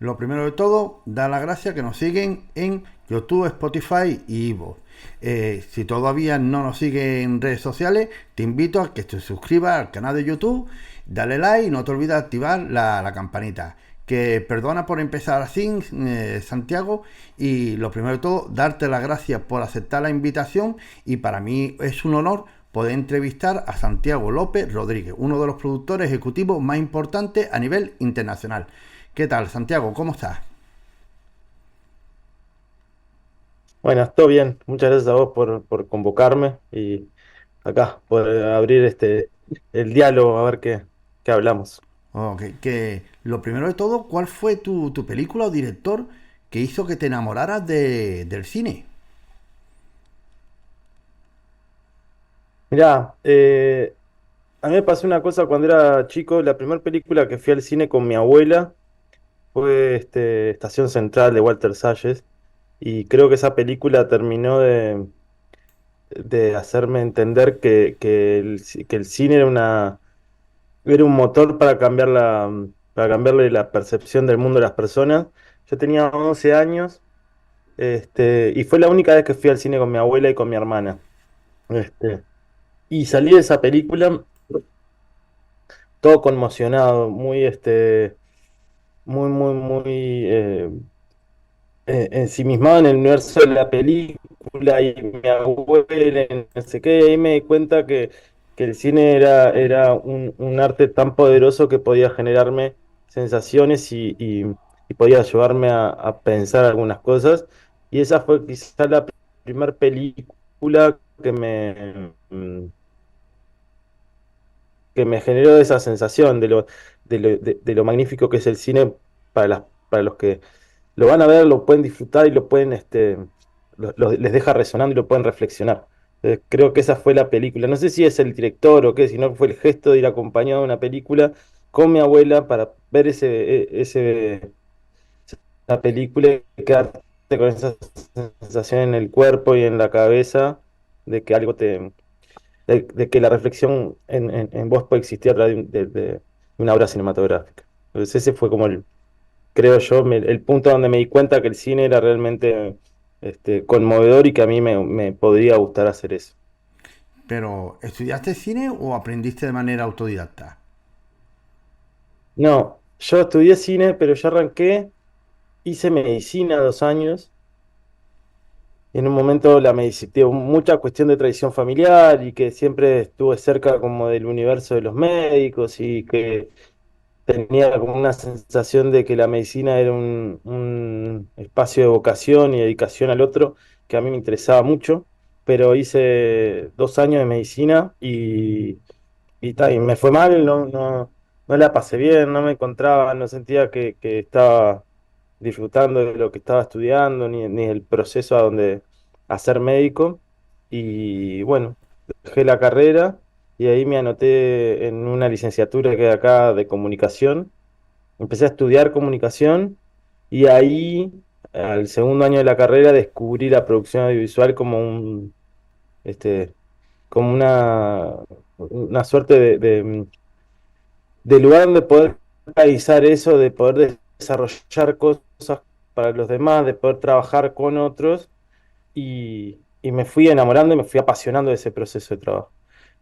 Lo primero de todo, dar las gracias que nos siguen en YouTube, Spotify y Ivo. Si todavía no nos siguen en redes sociales, te invito a que te suscribas al canal de YouTube, dale like y no te olvides de activar la campanita. Que perdona por empezar así, Santiago, y lo primero de todo, darte las gracias por aceptar la invitación y para mí es un honor poder entrevistar a Santiago López Rodríguez, uno de los productores ejecutivos más importantes a nivel internacional. ¿Qué tal, Santiago? ¿Cómo estás? Bueno, todo bien. Muchas gracias a vos por convocarme y acá por abrir el diálogo a ver qué hablamos. Ok, que lo primero de todo, ¿cuál fue tu película o director que hizo que te enamoraras del cine? Mirá, a mí me pasó una cosa cuando era chico. La primera película que fui al cine con mi abuela fue Estación Central de Walter Salles, y creo que esa película terminó de hacerme entender que el cine era un motor para para cambiarle la percepción del mundo a las personas. Yo tenía 11 años. Y fue la única vez que fui al cine con mi abuela y con mi hermana. Y salí de esa película todo conmocionado, muy ensimismado en el universo de la película y mi abuela, y no sé qué, y ahí me di cuenta que el cine era un arte tan poderoso que podía generarme sensaciones y podía ayudarme a pensar algunas cosas. Y esa fue quizá la primera película que me generó esa sensación de lo magnífico que es el cine para los que lo van a ver, lo pueden disfrutar y lo pueden, les deja resonando y lo pueden reflexionar. Creo que esa fue la película. No sé si es el director o qué, sino fue el gesto de ir acompañado de una película con mi abuela para ver esa película y quedarte con esa sensación en el cuerpo y en la cabeza de que de que la reflexión en vos puede existir a través de una obra cinematográfica. Entonces ese fue como creo yo, el punto donde me di cuenta que el cine era realmente conmovedor y que a mí me podría gustar hacer eso. Pero, ¿estudiaste cine o aprendiste de manera autodidacta? No, yo estudié cine, pero ya arranqué, hice medicina 2 años. Y en un momento la medicina, mucha cuestión de tradición familiar y que siempre estuve cerca como del universo de los médicos y que tenía como una sensación de que la medicina era un espacio de vocación y dedicación al otro que a mí me interesaba mucho, pero hice 2 años de medicina y me fue mal. No la pasé bien, no me encontraba, no sentía que estaba disfrutando de lo que estaba estudiando, ni el proceso a ser médico. Y bueno, dejé la carrera y ahí me anoté en una licenciatura que hay acá de comunicación. Empecé a estudiar comunicación y ahí, al segundo año de la carrera, descubrí la producción audiovisual este, como una suerte de lugar donde poder realizar eso, de poder desarrollar cosas para los demás, de poder trabajar con otros, y me fui enamorando y me fui apasionando de ese proceso de trabajo.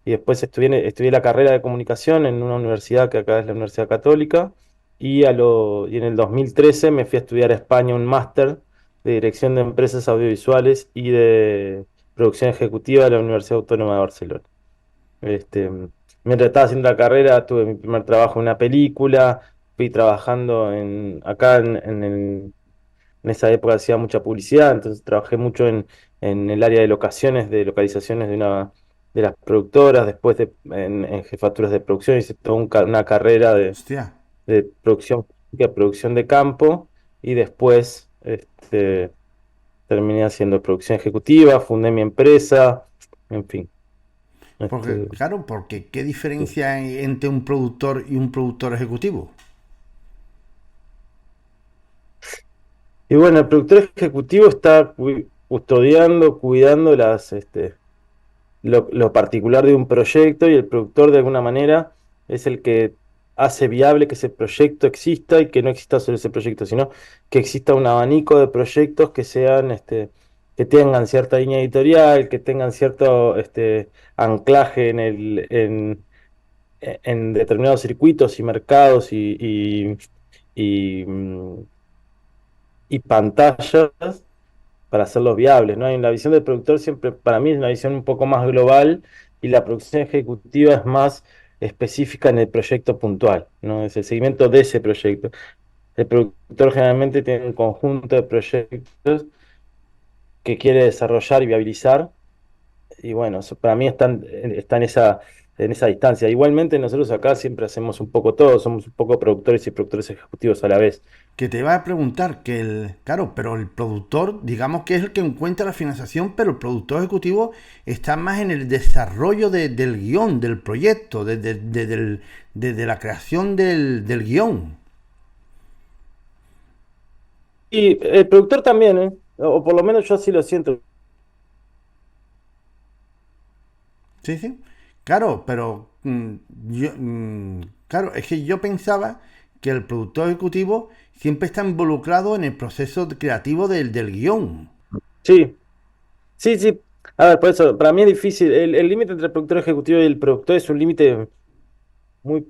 Y después estudié la carrera de comunicación en una universidad que acá es la Universidad Católica, y en el 2013 me fui a estudiar a España un máster de dirección de empresas audiovisuales y de producción ejecutiva de la Universidad Autónoma de Barcelona. Este, Mientras estaba haciendo la carrera, tuve mi primer trabajo en una película, fui trabajando en esa época hacía mucha publicidad, entonces trabajé mucho en el área de locaciones, de localizaciones de las productoras, después en jefaturas de producción, hice toda una carrera Hostia, de producción de campo, y después terminé haciendo producción ejecutiva, fundé mi empresa, en fin. porque, Este, claro, porque ¿qué diferencia hay entre un productor y un productor ejecutivo? Y bueno, el productor ejecutivo está custodiando, cuidando lo particular de un proyecto, y el productor de alguna manera es el que hace viable que ese proyecto exista y que no exista solo ese proyecto, sino que exista un abanico de proyectos que sean, que tengan cierta línea editorial, que tengan cierto, anclaje en determinados circuitos y mercados y, mm, y pantallas para hacerlos viables, ¿no? En la visión del productor siempre, para mí, es una visión un poco más global y la producción ejecutiva es más específica en el proyecto puntual, ¿no? Es el seguimiento de ese proyecto. El productor generalmente tiene un conjunto de proyectos que quiere desarrollar y viabilizar y bueno, para mí está en esa distancia. Igualmente nosotros acá siempre hacemos un poco todo, somos un poco productores y productores ejecutivos a la vez. Que te iba a preguntar que claro, pero el productor, digamos que es el que encuentra la financiación, pero el productor ejecutivo está más en el desarrollo del guión, del proyecto, desde la creación del guión. Y el productor también, ¿eh? O por lo menos yo así lo siento. Sí, sí. Claro, pero claro, es que yo pensaba que el productor ejecutivo siempre está involucrado en el proceso creativo del guión. Sí, sí, sí. A ver, por eso, para mí es difícil. El límite entre el productor ejecutivo y el productor es un límite un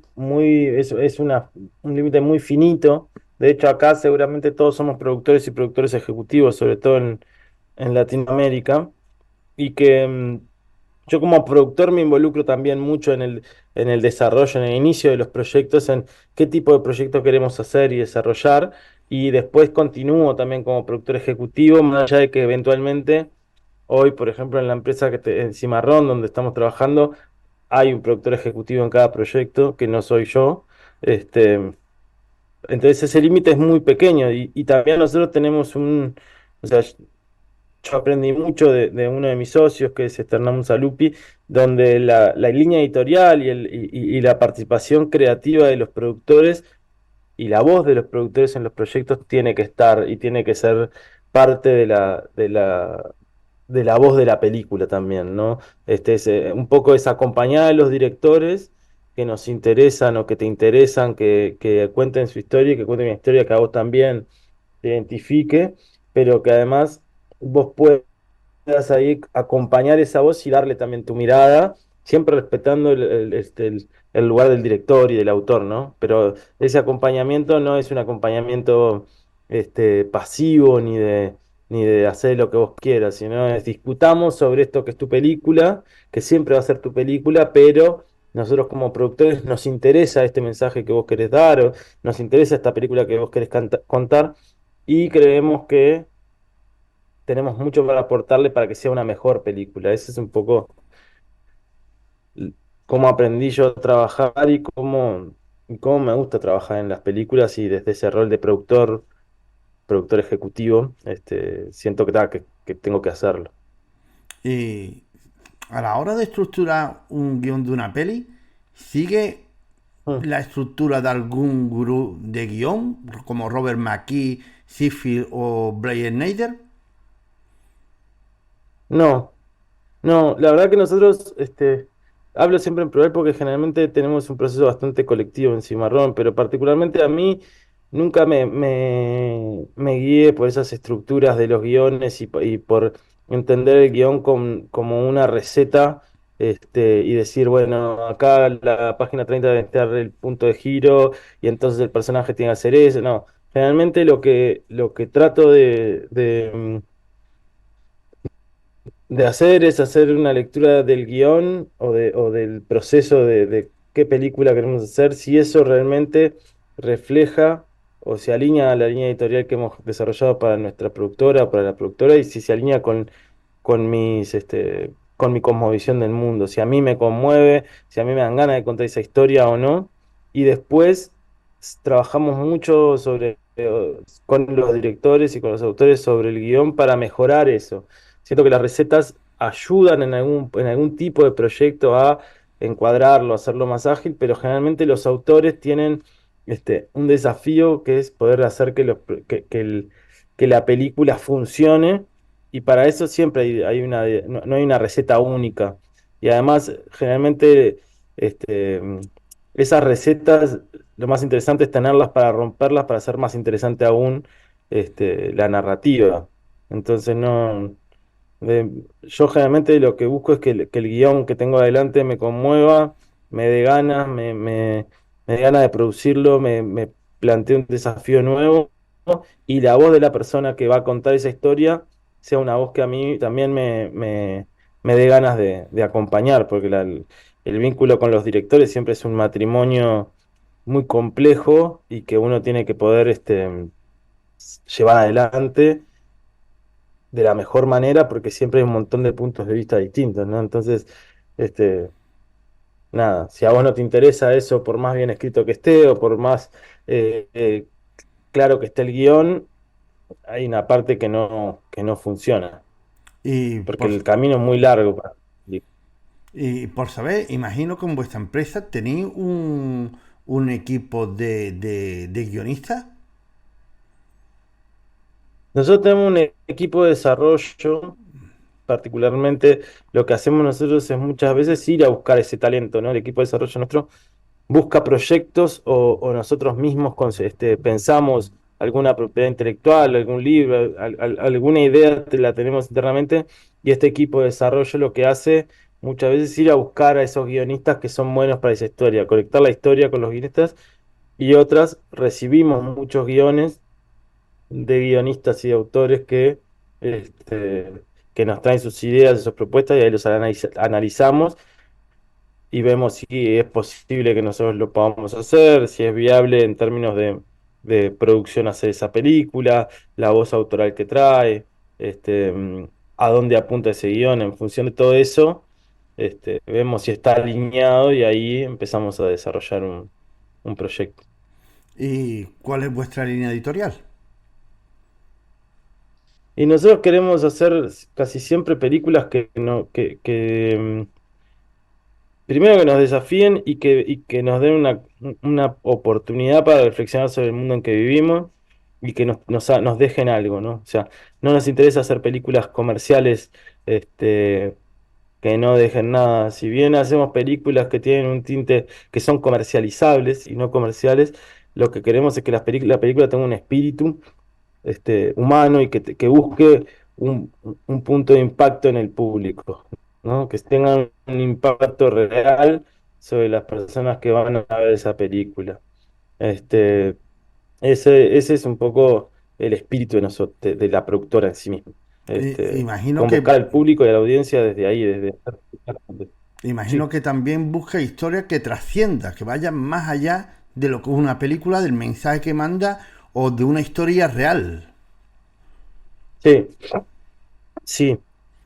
límite muy finito. De hecho, acá seguramente todos somos productores y productores ejecutivos, sobre todo en Latinoamérica. Y que yo como productor me involucro también mucho en el desarrollo, en el inicio de los proyectos, en qué tipo de proyecto queremos hacer y desarrollar. Y después continúo también como productor ejecutivo, más allá de que eventualmente hoy, por ejemplo, en la empresa en Cimarrón, donde estamos trabajando, hay un productor ejecutivo en cada proyecto, que no soy yo. Este, entonces ese límite es muy pequeño y también nosotros tenemos o sea, yo aprendí mucho de uno de mis socios, que es Esternam Salupi, donde la línea editorial y la participación creativa de los productores y la voz de los productores en los proyectos tiene que estar y tiene que ser parte de la voz de la película también, ¿no? Un poco es acompañar a los directores que nos interesan o que te interesan, que cuenten su historia y que cuenten una historia que a vos también te identifique, pero que además vos puedas ahí acompañar esa voz y darle también tu mirada, siempre respetando el lugar del director y del autor, ¿no? Pero ese acompañamiento no es un acompañamiento pasivo ni de hacer lo que vos quieras, sino es discutamos sobre esto que es tu película, que siempre va a ser tu película, pero nosotros como productores nos interesa este mensaje que vos querés dar, o nos interesa esta película que vos querés contar, y creemos que tenemos mucho para aportarle para que sea una mejor película. Ese es un poco cómo aprendí yo a trabajar y cómo me gusta trabajar en las películas y desde ese rol de productor ejecutivo, siento que tengo que hacerlo. Y a la hora de estructurar un guión de una peli, ¿sigue Mm. la estructura de algún gurú de guión, como Robert McKee, Seafield o Brian Snyder? No, no, la verdad que nosotros, hablo siempre en plural porque generalmente tenemos un proceso bastante colectivo en Cimarrón, pero particularmente a mí nunca me guié por esas estructuras de los guiones y por entender el guión como una receta, y decir, bueno, acá la página 30 debe estar el punto de giro y entonces el personaje tiene que hacer eso. No, generalmente lo que trato de hacer es hacer una lectura del guión o del proceso de qué película queremos hacer, si eso realmente refleja o se alinea a la línea editorial que hemos desarrollado para nuestra productora, para la productora, y si se alinea con mi cosmovisión del mundo, si a mí me conmueve, si a mí me dan ganas de contar esa historia o no. Y después trabajamos mucho con los directores y con los autores sobre el guión para mejorar eso. Siento que las recetas ayudan en algún tipo de proyecto a encuadrarlo, a hacerlo más ágil, pero generalmente los autores tienen un desafío que es poder hacer que la película funcione, y para eso siempre no hay una receta única. Y además, generalmente, este, esas recetas lo más interesante es tenerlas para romperlas, para hacer más interesante aún la narrativa. Entonces no, yo generalmente lo que busco es que el guión que tengo adelante me conmueva, me dé ganas, me dé ganas de producirlo, me plantee un desafío nuevo, ¿no? Y la voz de la persona que va a contar esa historia sea una voz que a mí también me dé ganas de acompañar, porque el vínculo con los directores siempre es un matrimonio muy complejo y que uno tiene que poder llevar adelante de la mejor manera porque siempre hay un montón de puntos de vista distintos, ¿no? Entonces, este, nada, si a vos no te interesa eso, por más bien escrito que esté o por más eh, eh, claro que esté el guión, hay una parte que no funciona, Y porque por, el camino es muy largo. y por saber, imagino que en vuestra empresa tenéis un equipo de guionistas. Nosotros tenemos un equipo de desarrollo. Particularmente lo que hacemos nosotros es muchas veces ir a buscar ese talento, ¿no? El equipo de desarrollo nuestro busca proyectos o nosotros mismos pensamos alguna propiedad intelectual, algún libro, alguna idea la tenemos internamente y este equipo de desarrollo lo que hace muchas veces es ir a buscar a esos guionistas que son buenos para esa historia, conectar la historia con los guionistas y otras recibimos muchos guiones de guionistas y autores que nos traen sus ideas y sus propuestas y ahí los analizamos y vemos si es posible que nosotros lo podamos hacer, si es viable en términos de producción hacer esa película, la voz autoral que trae, a dónde apunta ese guión. En función de todo eso, vemos si está alineado y ahí empezamos a desarrollar un proyecto. ¿Y cuál es vuestra línea editorial? Y nosotros queremos hacer casi siempre películas que no, primero que nos desafíen y que nos den una oportunidad para reflexionar sobre el mundo en que vivimos y que nos dejen algo, ¿no? O sea, no nos interesa hacer películas comerciales, este, que no dejen nada. Si bien hacemos películas que tienen un tinte que son comercializables y no comerciales, lo que queremos es que la película tenga un espíritu humano y que busque un, un punto de impacto en el público, ¿no? Que tengan un impacto real sobre las personas que van a ver esa película. Este, ese es un poco el espíritu de nosotros, de la productora en sí misma. Imagino Convocar que al público y a la audiencia desde ahí, imagino Sí. que también busca historias que trascienda, que vayan más allá de lo que es una película, del mensaje que manda o de una historia real. Sí, sí.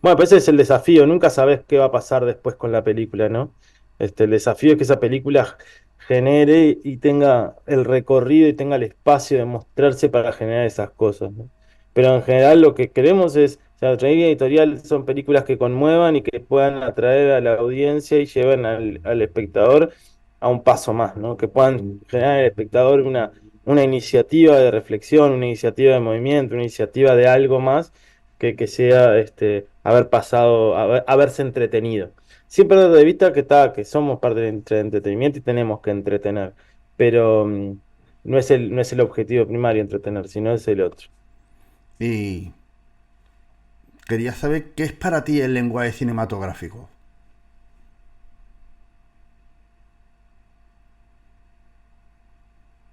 Bueno, pues ese es el desafío. Nunca sabes qué va a pasar después con la película, ¿no? El desafío es que esa película genere y tenga el recorrido y tenga el espacio de mostrarse para generar esas cosas, ¿no? Pero en general lo que queremos es, o sea, nuestra línea editorial son películas que conmuevan y que puedan atraer a la audiencia y lleven al espectador a un paso más, ¿no? Que puedan generar en el espectador una iniciativa de reflexión, una iniciativa de movimiento, una iniciativa de algo más que sea haber pasado, haberse entretenido. Sin perder de vista que somos parte del entretenimiento y tenemos que entretener, pero no es el objetivo primario entretener, sino es el otro. Y quería saber qué es para ti el lenguaje cinematográfico.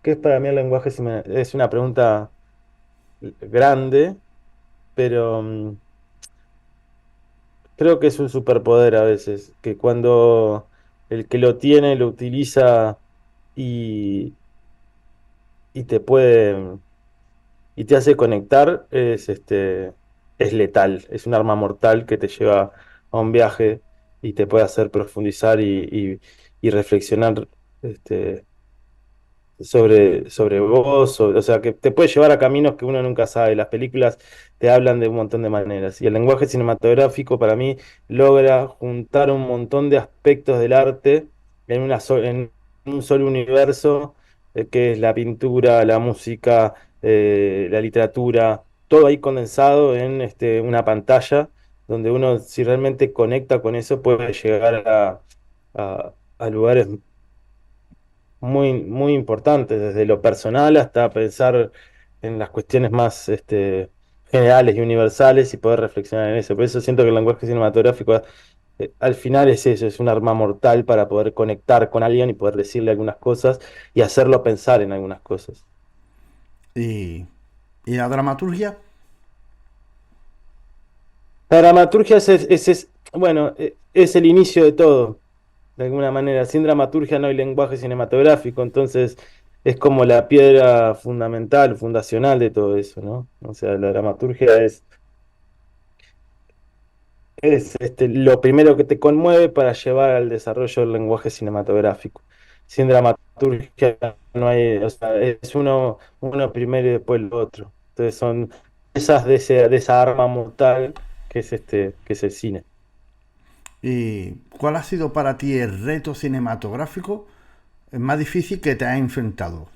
¿Qué es para mí el lenguaje? Es una pregunta grande, pero creo que es un superpoder a veces, que cuando el que lo tiene lo utiliza y, y te puede y te hace conectar, es letal, es un arma mortal que te lleva a un viaje y te puede hacer profundizar y reflexionar este, sobre vos, o sea, que te puede llevar a caminos que uno nunca sabe. Las películas te hablan de un montón de maneras y el lenguaje cinematográfico para mí logra juntar un montón de aspectos del arte en un solo universo, que es la pintura, la música, la literatura, todo ahí condensado en una pantalla donde uno, si realmente conecta con eso, puede llegar a lugares muy importantes, desde lo personal hasta pensar en las cuestiones más generales y universales y poder reflexionar en eso. Por eso siento que el lenguaje cinematográfico al final es eso, es un arma mortal para poder conectar con alguien y poder decirle algunas cosas y hacerlo pensar en algunas cosas. Y, y la dramaturgia, La dramaturgia bueno, es el inicio de todo, de alguna manera. Sin dramaturgia no hay lenguaje cinematográfico, entonces es como la piedra fundamental, fundacional de todo eso, ¿no? O sea, la dramaturgia es lo primero que te conmueve para llevar al desarrollo del lenguaje cinematográfico. Sin dramaturgia no hay, o sea, es uno primero y después lo otro. Entonces son esas de esa arma mortal que es el cine. ¿y cuál ha sido para ti el reto cinematográfico más difícil que te has enfrentado?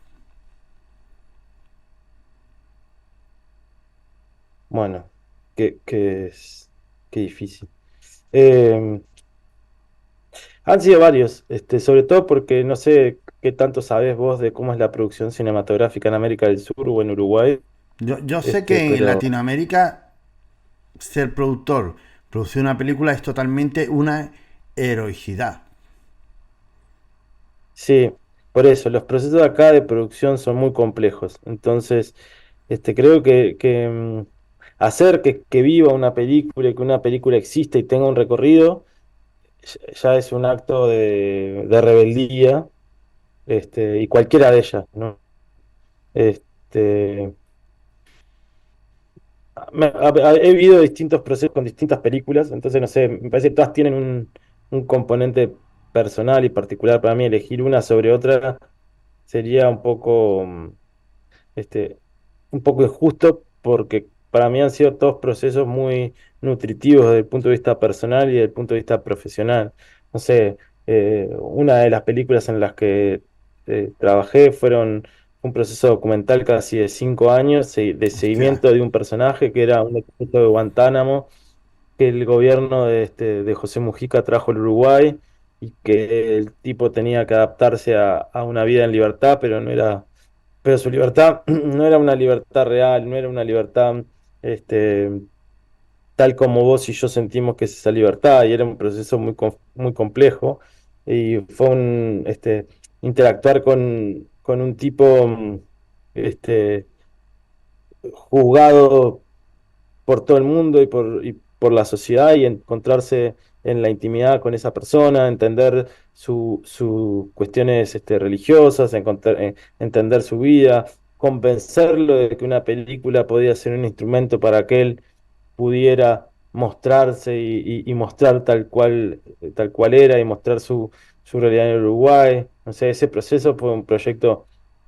Bueno, qué difícil. Eh, Han sido varios, sobre todo porque no sé qué tanto sabés vos de cómo es la producción cinematográfica en América del Sur o en Uruguay, Yo sé que en pero Latinoamérica ser productor, producir una película es totalmente una heroicidad. sí, por eso, los procesos acá de producción son muy complejos. Entonces, creo que hacer que viva una película y que una película exista y tenga un recorrido, ya es un acto de rebeldía, y cualquiera de ellas, ¿no? Este, he vivido distintos procesos con distintas películas, entonces no sé, me parece que todas tienen un componente personal y particular para mí. Elegir una sobre otra sería este, un poco injusto porque para mí han sido todos procesos muy nutritivos desde el punto de vista personal y desde el punto de vista profesional. No sé, una de las películas en las que trabajé fueron un proceso documental casi de 5 años de Hostia, seguimiento de un personaje que era un expuesto de Guantánamo que el gobierno de José Mujica trajo al Uruguay y que el tipo tenía que adaptarse a una vida en libertad, pero su libertad no era una libertad real, no era una libertad este, tal como vos y yo sentimos que es esa libertad, y era un proceso muy complejo, y fue interactuar con un tipo este, juzgado por todo el mundo y por la sociedad y encontrarse en la intimidad con esa persona, entender sus cuestiones religiosas, entender su vida, convencerlo de que una película podía ser un instrumento para que él pudiera mostrarse y mostrar tal cual era y mostrar su realidad en Uruguay. No sé, ese proceso fue un proyecto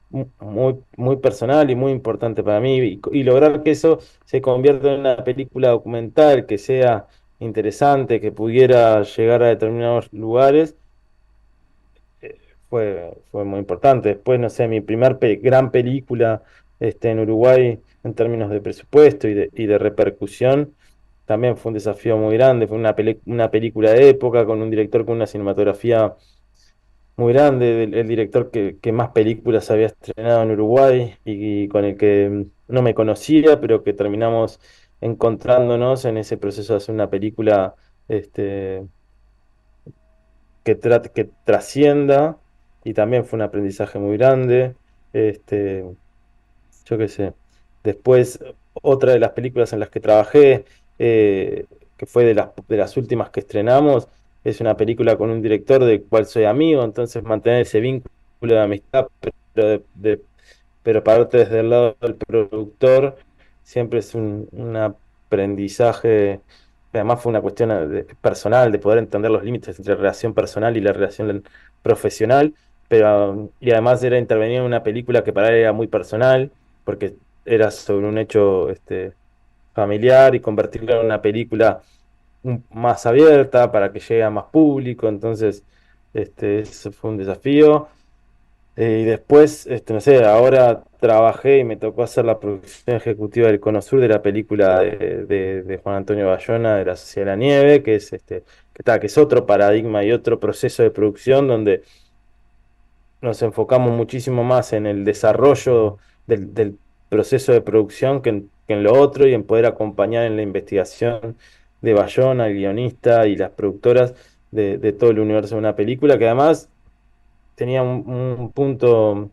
muy personal y muy importante para mí y lograr que eso se convierta en una película documental que sea interesante, que pudiera llegar a determinados lugares, fue muy importante. Después, no sé, mi gran película en Uruguay en términos de presupuesto y de repercusión, también fue un desafío muy grande. Fue una película de época con un director con una cinematografía muy grande, el director que más películas había estrenado en Uruguay y con el que no me conocía, pero que terminamos encontrándonos en ese proceso de hacer una película este, que trascienda, y también fue un aprendizaje muy grande. Este, yo qué sé. Después, otra de las películas en las que trabajé, que fue de las últimas que estrenamos, es una película con un director del cual soy amigo, entonces mantener ese vínculo de amistad, pero, pero pararte desde el lado del productor, siempre es un aprendizaje. Además fue una cuestión personal de poder entender los límites entre la relación personal y la relación profesional, pero y además era intervenir en una película que para él era muy personal, porque era sobre un hecho familiar y convertirlo en una película más abierta para que llegue a más público. Entonces, eso fue un desafío. Y después, no sé, ahora trabajé y me tocó hacer la producción ejecutiva del Cono Sur de la película de Juan Antonio Bayona, de la Sociedad de la Nieve, que es otro paradigma y otro proceso de producción donde nos enfocamos muchísimo más en el desarrollo del proceso de producción que en lo otro y en poder acompañar en la investigación de Bayona, el guionista y las productoras de todo el universo de una película, que además tenía un punto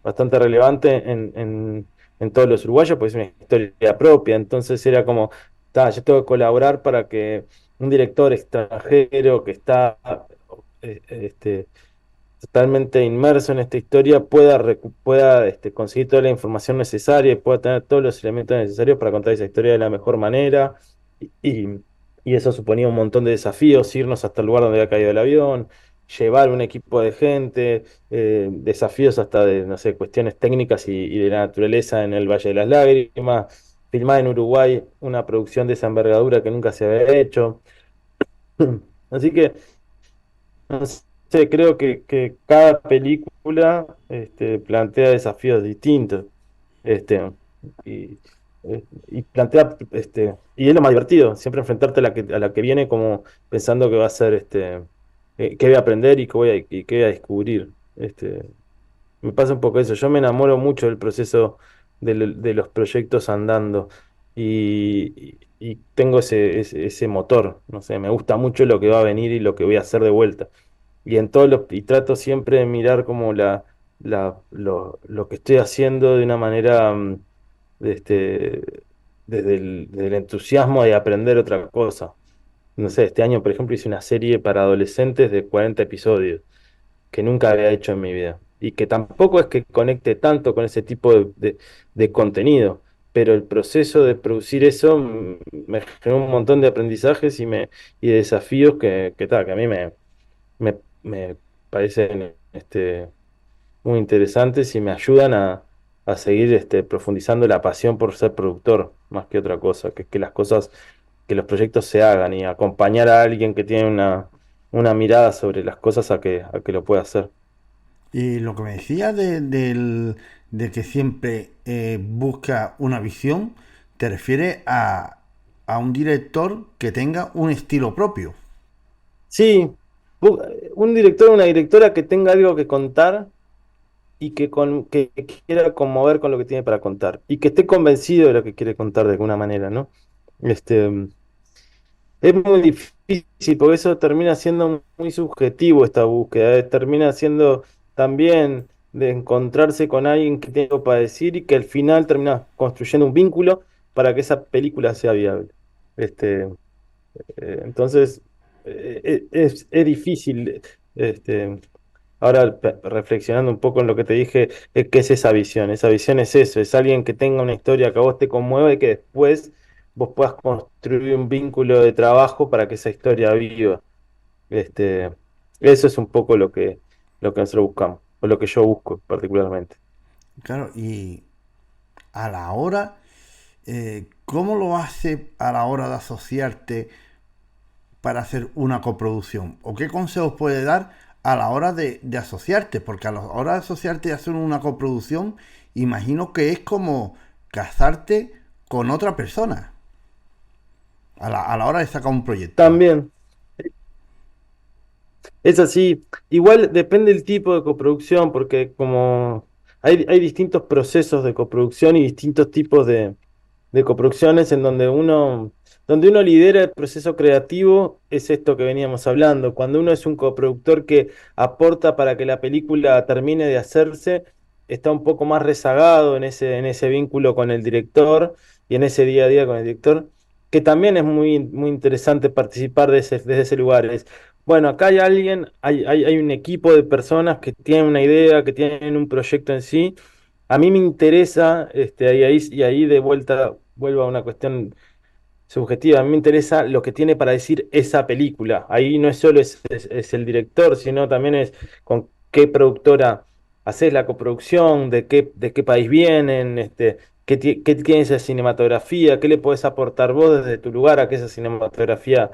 bastante relevante en todos los uruguayos, pues es una historia propia, entonces era como, yo tengo que colaborar para que un director extranjero que está este, totalmente inmerso en esta historia pueda conseguir toda la información necesaria y pueda tener todos los elementos necesarios para contar esa historia de la mejor manera. Y, y- y eso suponía un montón de desafíos, irnos hasta el lugar donde había caído el avión, llevar un equipo de gente, desafíos hasta de, no sé, cuestiones técnicas y de la naturaleza en el Valle de las Lágrimas, filmar en Uruguay una producción de esa envergadura que nunca se había hecho. Así que no sé, creo que cada película plantea desafíos distintos. Este, y, y plantea, y es lo más divertido, siempre enfrentarte a la que viene como pensando que va a ser qué voy a aprender y qué voy a descubrir. Me pasa un poco eso. Yo me enamoro mucho del proceso de los proyectos andando y tengo ese motor. No sé, me gusta mucho lo que va a venir y lo que voy a hacer de vuelta. Y trato siempre de mirar como lo que estoy haciendo de una manera de desde el entusiasmo de aprender otra cosa. No sé, este año, por ejemplo, hice una serie para adolescentes de 40 episodios que nunca había hecho en mi vida. Y que tampoco es que conecte tanto con ese tipo de contenido, pero el proceso de producir eso me generó un montón de aprendizajes y de desafíos que a mí me parecen muy interesantes y me ayudan a seguir profundizando la pasión por ser productor, más que otra cosa, que las cosas, que los proyectos se hagan y acompañar a alguien que tiene una mirada sobre las cosas a que lo pueda hacer. Y lo que me decía de que siempre busca una visión, te refiere a un director que tenga un estilo propio. Sí, un director o una directora que tenga algo que contar y que quiera conmover con lo que tiene para contar y que esté convencido de lo que quiere contar de alguna manera, ¿no? Este, es muy difícil porque eso termina siendo muy subjetivo esta búsqueda, termina siendo también de encontrarse con alguien que tiene algo para decir y que al final termina construyendo un vínculo para que esa película sea viable. Este, entonces, es difícil. Este, Ahora, reflexionando un poco en lo que te dije, ¿qué es esa visión? Esa visión es eso, es alguien que tenga una historia que a vos te conmueva y que después vos puedas construir un vínculo de trabajo para que esa historia viva. Este, Eso es un poco lo que nosotros buscamos, o lo que yo busco particularmente. Claro, y a la hora, ¿cómo lo hace a la hora de asociarte para hacer una coproducción? ¿O qué consejos puede dar a la hora de asociarte? Porque a la hora de asociarte y hacer una coproducción, imagino que es como casarte con otra persona a la hora de sacar un proyecto. También, es así. Igual depende del tipo de coproducción, porque como hay distintos procesos de coproducción y distintos tipos de coproducciones en donde uno lidera el proceso creativo, es esto que veníamos hablando. Cuando uno es un coproductor que aporta para que la película termine de hacerse, está un poco más rezagado en ese vínculo con el director y en ese día a día con el director, que también es muy, muy interesante participar desde ese lugar. Bueno, acá hay alguien, hay un equipo de personas que tienen una idea, que tienen un proyecto en sí. A mí me interesa, y ahí de vuelta vuelvo a una cuestión subjetiva, a mí me interesa lo que tiene para decir esa película. Ahí no es solo es el director, sino también es con qué productora haces la coproducción, de qué país vienen, qué tiene esa cinematografía, qué le podés aportar vos desde tu lugar a que esa cinematografía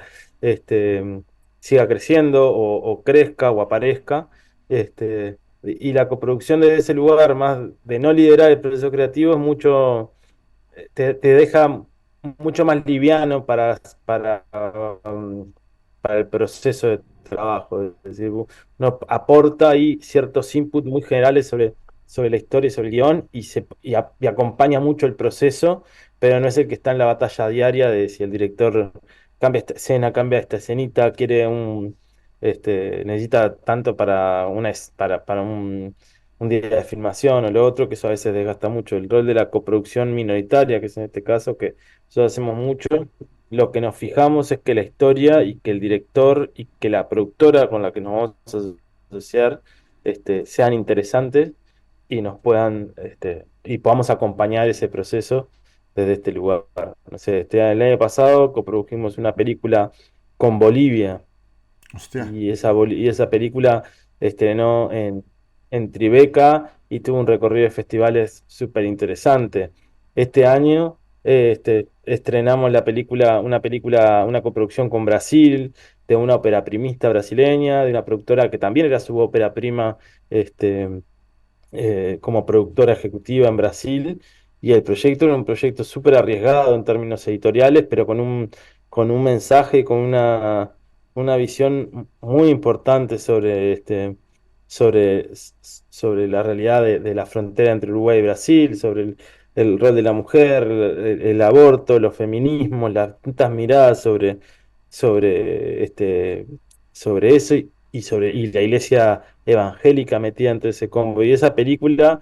siga creciendo o crezca o aparezca. Y la coproducción desde ese lugar, más de no liderar el proceso creativo, es mucho te deja mucho más liviano para para el proceso de trabajo. Es decir, uno aporta ahí ciertos inputs muy generales sobre la historia y sobre el guión y acompaña mucho el proceso, pero no es el que está en la batalla diaria de si el director cambia esta escena, cambia esta escenita, quiere necesita tanto para para un día de filmación o lo otro, que eso a veces desgasta mucho. El rol de la coproducción minoritaria, que es en este caso, que nosotros hacemos mucho, lo que nos fijamos es que la historia y que el director y que la productora con la que nos vamos a asociar sean interesantes y nos puedan y podamos acompañar ese proceso desde este lugar. No sé, el año pasado coprodujimos una película con Bolivia Hostia, y y esa película estrenó en Tribeca y tuvo un recorrido de festivales súper interesante. Este año estrenamos una coproducción con Brasil, de una ópera primista brasileña, de una productora que también era su ópera prima, este, como productora ejecutiva en Brasil, y el proyecto era un proyecto súper arriesgado en términos editoriales, pero con un mensaje, con una visión muy importante sobre la realidad de la frontera entre Uruguay y Brasil, sobre el rol de la mujer, el aborto, los feminismos, las distintas miradas sobre, sobre eso y la iglesia evangélica metida entre ese combo. Y esa película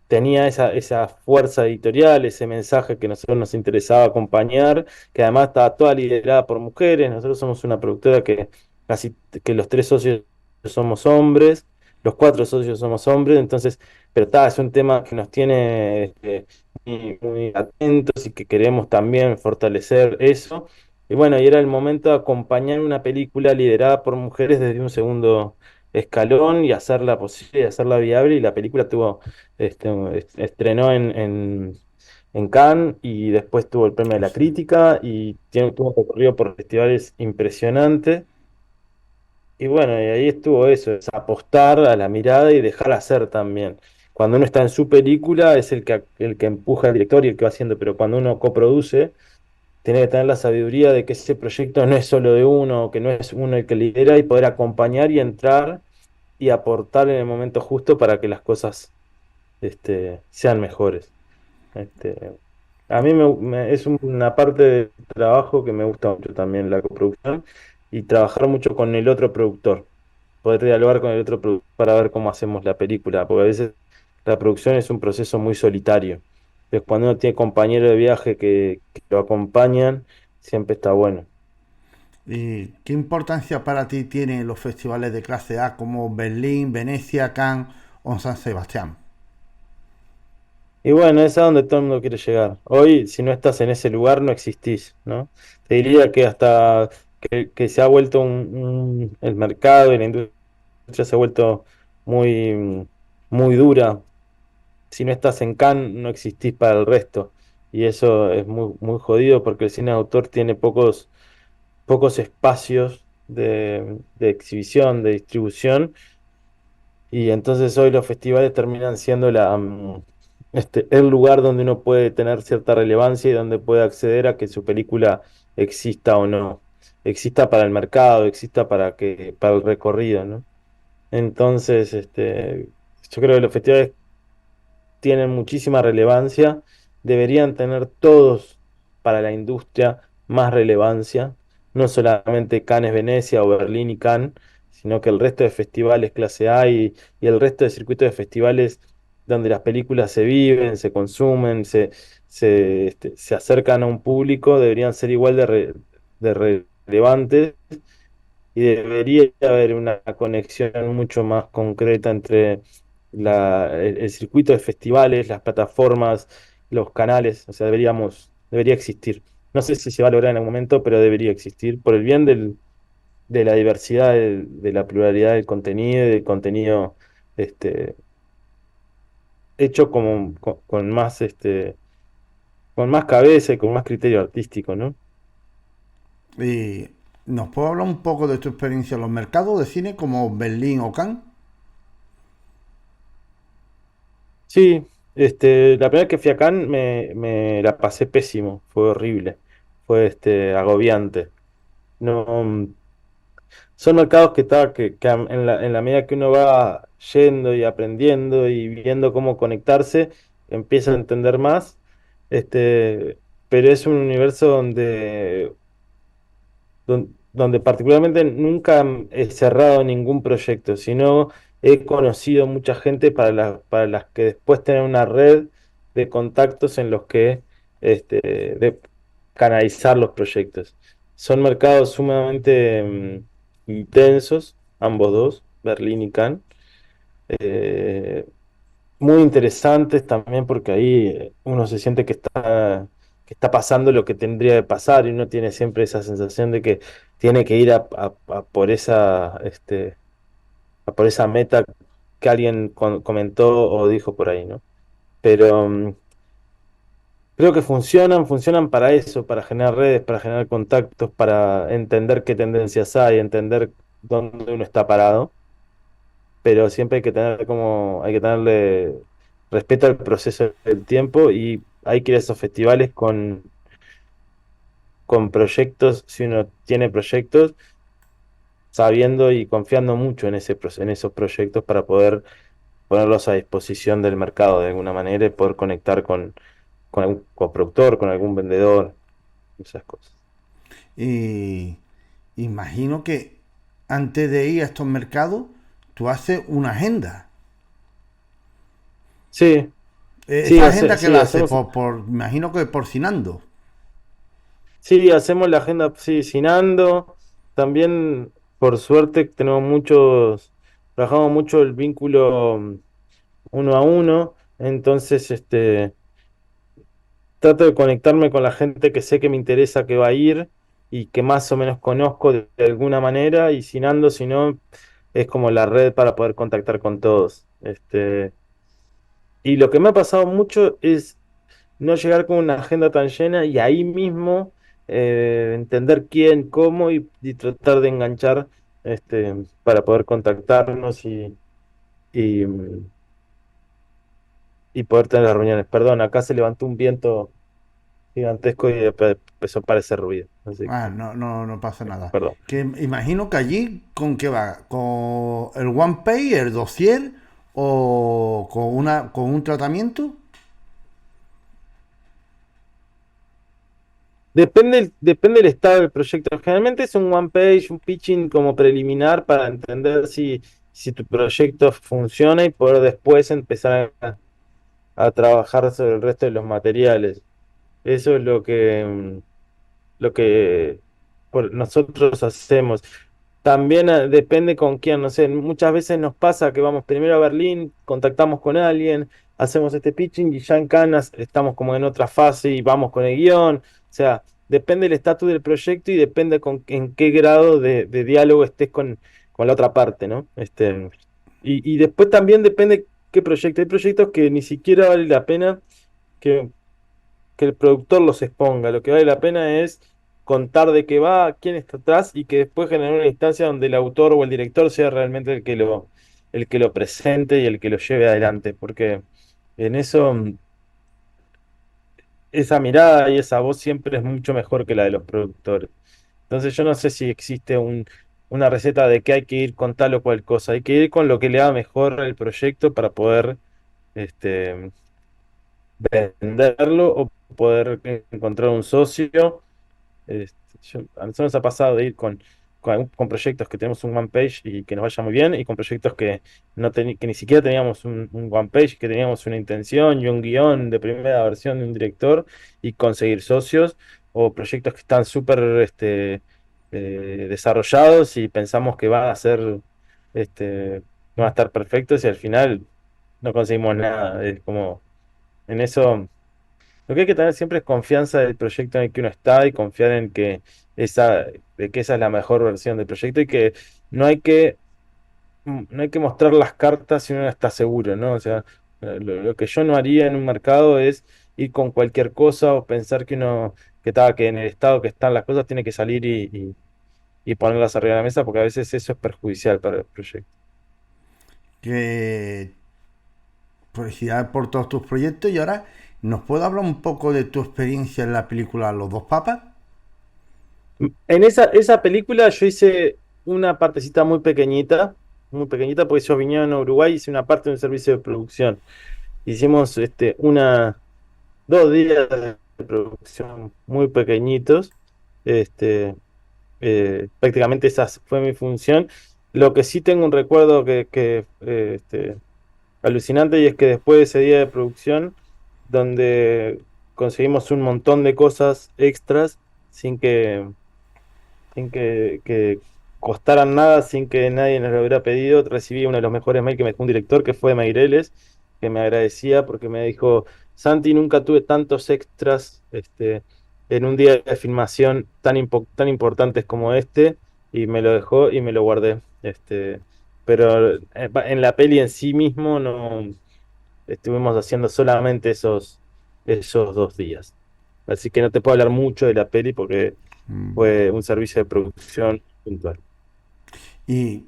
tenía esa fuerza editorial, ese mensaje que a nosotros nos interesaba acompañar, que además estaba toda liderada por mujeres. Nosotros somos una productora casi que los tres socios somos hombres, los cuatro socios somos hombres, entonces, pero es un tema que nos tiene muy atentos y que queremos también fortalecer eso. Y bueno, y era el momento de acompañar una película liderada por mujeres desde un segundo escalón y hacerla posible y hacerla viable. Y la película estrenó en Cannes y después tuvo el premio de la hostia. crítica y tuvo un recorrido por festivales impresionante. Y bueno, y ahí estuvo eso, es apostar a la mirada y dejar hacer también. Cuando uno está en su película es el que empuja al director y el que va haciendo, pero cuando uno coproduce, tiene que tener la sabiduría de que ese proyecto no es solo de uno, que no es uno el que lidera y poder acompañar y entrar y aportar en el momento justo para que las cosas sean mejores. Este, a mí es una parte del trabajo que me gusta mucho también, la coproducción, y trabajar mucho con el otro productor, poder dialogar con el otro productor para ver cómo hacemos la película, porque a veces la producción es un proceso muy solitario. Entonces, cuando uno tiene compañeros de viaje que lo acompañan, siempre está bueno. ¿Y qué importancia para ti tienen los festivales de clase A como Berlín, Venecia, Cannes o San Sebastián? Y bueno, es a donde todo el mundo quiere llegar. Hoy, si no estás en ese lugar, no existís, ¿no? Te diría que hasta que se ha vuelto el mercado y la industria se ha vuelto muy, muy dura. Si no estás en Cannes, no existís para el resto. Y eso es muy, muy jodido porque el cine de autor tiene pocos espacios de exhibición, de distribución, y entonces hoy los festivales terminan siendo el lugar donde uno puede tener cierta relevancia y donde puede acceder a que su película exista o no, exista para el mercado, exista para el recorrido, ¿no? Entonces, yo creo que los festivales tienen muchísima relevancia, deberían tener todos para la industria más relevancia, no solamente Cannes, Venecia o Berlín y Cannes, sino que el resto de festivales clase A y el resto de circuitos de festivales donde las películas se viven, se consumen, se acercan a un público, deberían ser igual de relevantes y debería haber una conexión mucho más concreta entre el circuito de festivales, las plataformas, los canales, o sea, debería existir. No sé si se va a lograr en algún momento, pero debería existir por el bien de la diversidad, de la pluralidad del contenido y del contenido este, hecho con más cabeza y con más criterio artístico, ¿no? ¿Y nos puedo hablar un poco de tu experiencia en los mercados de cine como Berlín o Cannes? Sí, la primera vez que fui a Cannes me la pasé pésimo, fue horrible, fue agobiante. No, son mercados en la medida que uno va yendo y aprendiendo y viendo cómo conectarse, empieza a entender más. Este, pero es un universo donde particularmente nunca he cerrado ningún proyecto, sino he conocido mucha gente para las que después tener una red de contactos en los que de canalizar los proyectos. Son mercados sumamente intensos, ambos dos, Berlín y Cannes. eh, Muy interesantes también porque ahí uno se siente que está pasando lo que tendría de pasar y uno tiene siempre esa sensación de que tiene que ir a por a por esa meta que alguien comentó o dijo por ahí, ¿no? Pero creo que funcionan para eso, para generar redes, para generar contactos, para entender qué tendencias hay, entender dónde uno está parado, pero siempre hay que tenerle respeto al proceso del tiempo y hay que ir a esos festivales con proyectos, si uno tiene proyectos, sabiendo y confiando mucho en esos proyectos para poder ponerlos a disposición del mercado de alguna manera y poder conectar con algún coproductor, con algún vendedor, esas cosas. Y imagino que antes de ir a estos mercados, tú haces una agenda. Sí, Esa agenda que sí, la haces hacemos. imagino que porcinando. Sí, hacemos la agenda, sí, Sinando. También, por suerte, trabajamos mucho el vínculo uno a uno. Entonces, trato de conectarme con la gente que sé que me interesa que va a ir y que más o menos conozco de alguna manera. Y Sinando, si no, es como la red para poder contactar con todos. Y lo que me ha pasado mucho es no llegar con una agenda tan llena y ahí mismo entender quién, cómo y tratar de enganchar para poder contactarnos y, mm, y poder tener las reuniones. Perdón, acá se levantó un viento gigantesco y empezó a aparecer ruido. Así Ah, que, no pasa nada. perdón. Que imagino que allí, ¿con qué va? ¿Con el one page, el dossier o con un tratamiento? Depende del estado del proyecto. Generalmente es un one page, un pitching como preliminar para entender si tu proyecto funciona y poder después empezar a trabajar sobre el resto de los materiales. Eso es lo que nosotros hacemos. También depende con quién, no sé, muchas veces nos pasa que vamos primero a Berlín, contactamos con alguien, hacemos este pitching y ya en Canas estamos como en otra fase y vamos con el guión. O sea, depende del estatus del proyecto y depende en qué grado de diálogo estés con la otra parte, ¿no? Y después también depende qué proyecto. Hay proyectos que ni siquiera vale la pena que que el productor los exponga. Lo que vale la pena es contar de qué va, quién está atrás y que después generar una instancia donde el autor o el director sea realmente el que lo presente y el que lo lleve adelante. Porque en eso, esa mirada y esa voz siempre es mucho mejor que la de los productores. Entonces yo no sé si existe una receta de que hay que ir con tal o cual cosa. Hay que ir con lo que le da mejor al proyecto para poder este, venderlo o poder encontrar un socio. A nosotros nos ha pasado de ir con proyectos que tenemos un one page y que nos vaya muy bien, y con proyectos que, que ni siquiera teníamos un one page, que teníamos una intención y un guión de primera versión de un director y conseguir socios, o proyectos que están súper desarrollados y pensamos que van a ser, van a estar perfectos y al final no conseguimos nada. Es como, en eso. Lo que hay que tener siempre es confianza del proyecto en el que uno está y confiar en de que esa es la mejor versión del proyecto y que no hay que, no hay que mostrar las cartas si uno no está seguro, ¿no? O sea, lo que yo no haría en un mercado es ir con cualquier cosa o pensar que en el estado que están las cosas tiene que salir y ponerlas arriba de la mesa porque a veces eso es perjudicial para el proyecto. Que felicidades por todos tus proyectos y ahora, ¿nos puedo hablar un poco de tu experiencia en la película Los dos papas? En esa película yo hice. una partecita muy pequeñita, porque ellos vinieron a Uruguay, hice una parte de un servicio de producción. Hicimos 2 días de producción muy pequeñitos. Este, Prácticamente esa fue mi función. Lo que sí tengo un recuerdo que alucinante, y es que después de ese día de producción, donde conseguimos un montón de cosas extras sin que costaran nada, sin que nadie nos lo hubiera pedido. Recibí uno de los mejores mails que me dejó un director, que fue de Meireles, que me agradecía porque me dijo: Santi, nunca tuve tantos extras en un día de filmación tan importantes como este, y me lo dejó y me lo guardé. Pero en la peli en sí mismo no estuvimos haciendo solamente esos 2 días. Así que no te puedo hablar mucho de la peli porque Vale. fue un servicio de producción puntual. ¿Y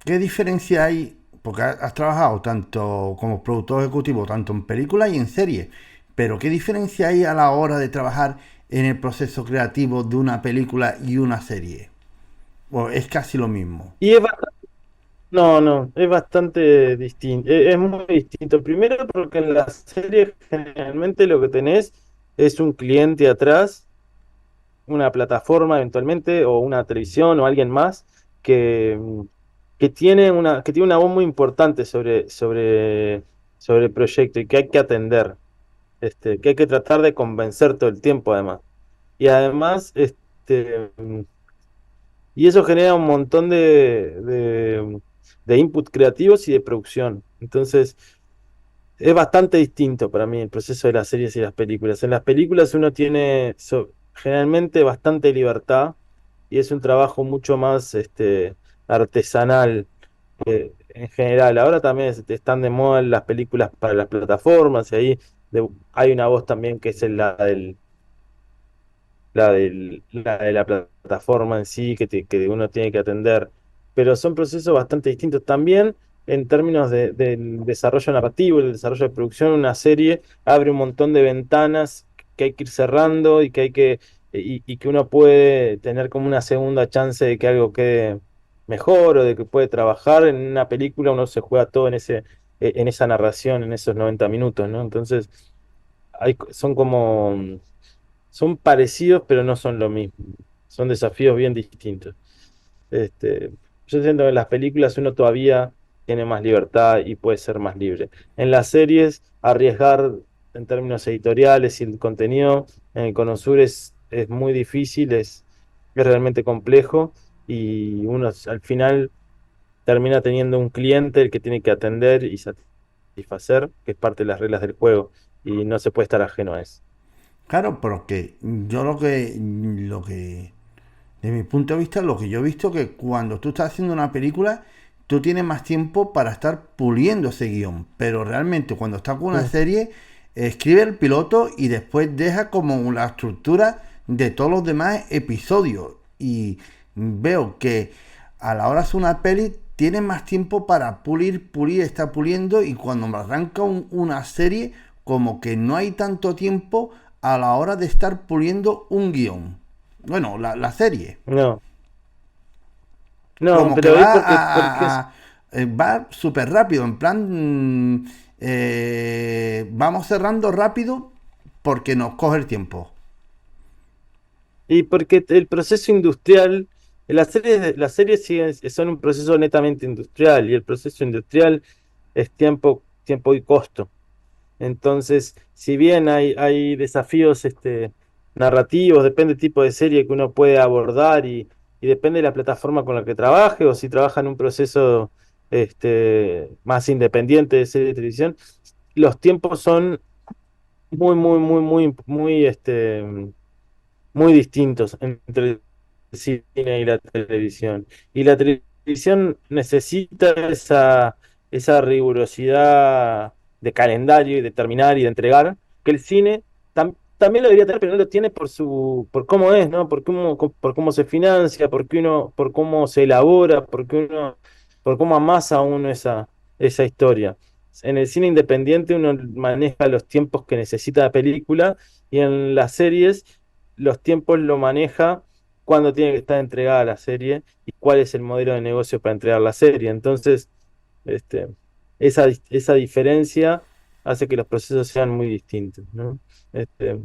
qué diferencia hay? Porque has trabajado tanto como productor ejecutivo, tanto en películas y en series, pero ¿qué diferencia hay a la hora de trabajar en el proceso creativo de una película y una serie? ¿O es casi lo mismo? Y es no, no, es bastante distinto, es muy distinto. Primero porque en las series generalmente lo que tenés es un cliente atrás, una plataforma eventualmente, o una televisión o alguien más que, que tiene una voz muy importante sobre el proyecto, y que hay que atender, que hay que tratar de convencer todo el tiempo además. Y además, y eso genera un montón de input creativos y de producción. Entonces, es bastante distinto para mí el proceso de las series y las películas. En las películas uno tiene generalmente bastante libertad, y es un trabajo mucho más artesanal en general. Ahora también están de moda las películas para las plataformas, y ahí hay una voz también que es la de la plataforma en sí, que uno tiene que atender. Pero son procesos bastante distintos también en términos del desarrollo narrativo, el desarrollo de producción. Una serie abre un montón de ventanas que hay que ir cerrando, y que uno puede tener como una segunda chance de que algo quede mejor, o de que puede trabajar. En una película uno se juega todo en esa narración, en esos 90 minutos, ¿no? Entonces, son parecidos, pero no son lo mismo. Son desafíos bien distintos. Este, yo siento que en las películas uno todavía tiene más libertad y puede ser más libre. En las series, arriesgar en términos editoriales y el contenido en el Cono Sur es muy difícil, es realmente complejo, y uno al final termina teniendo un cliente el que tiene que atender y satisfacer, que es parte de las reglas del juego, y no se puede estar ajeno a eso. Claro, porque yo de mi punto de vista, lo que yo he visto que cuando tú estás haciendo una película, tú tienes más tiempo para estar puliendo ese guión. Pero realmente cuando estás con una Mm. serie, escribe el piloto y después deja como la estructura de todos los demás episodios. Y veo que a la hora de hacer una peli, tienes más tiempo para pulir, está puliendo. Y cuando me arranca una serie, como que no hay tanto tiempo a la hora de estar puliendo un guión. Bueno, la serie. No, no, Como que pero va es porque va súper rápido, en plan, vamos cerrando rápido porque nos coge el tiempo. porque el proceso industrial, las series son un proceso netamente industrial, y el proceso industrial es tiempo, tiempo y costo. Entonces, si bien hay desafíos narrativos, depende del tipo de serie que uno puede abordar, y depende de la plataforma con la que trabaje, o si trabaja en un proceso más independiente de serie de televisión, los tiempos son muy, muy, muy, muy, muy, muy distintos entre el cine y la televisión. Y la televisión necesita esa rigurosidad de calendario y de terminar y de entregar, que el cine también lo debería tener, pero no lo tiene por cómo es, ¿no? Por cómo se financia, por cómo se elabora, por cómo amasa uno esa historia. En el cine independiente uno maneja los tiempos que necesita la película, y en las series los tiempos lo maneja cuándo tiene que estar entregada la serie y cuál es el modelo de negocio para entregar la serie. Entonces, este, esa diferencia hace que los procesos sean muy distintos, ¿no? Este,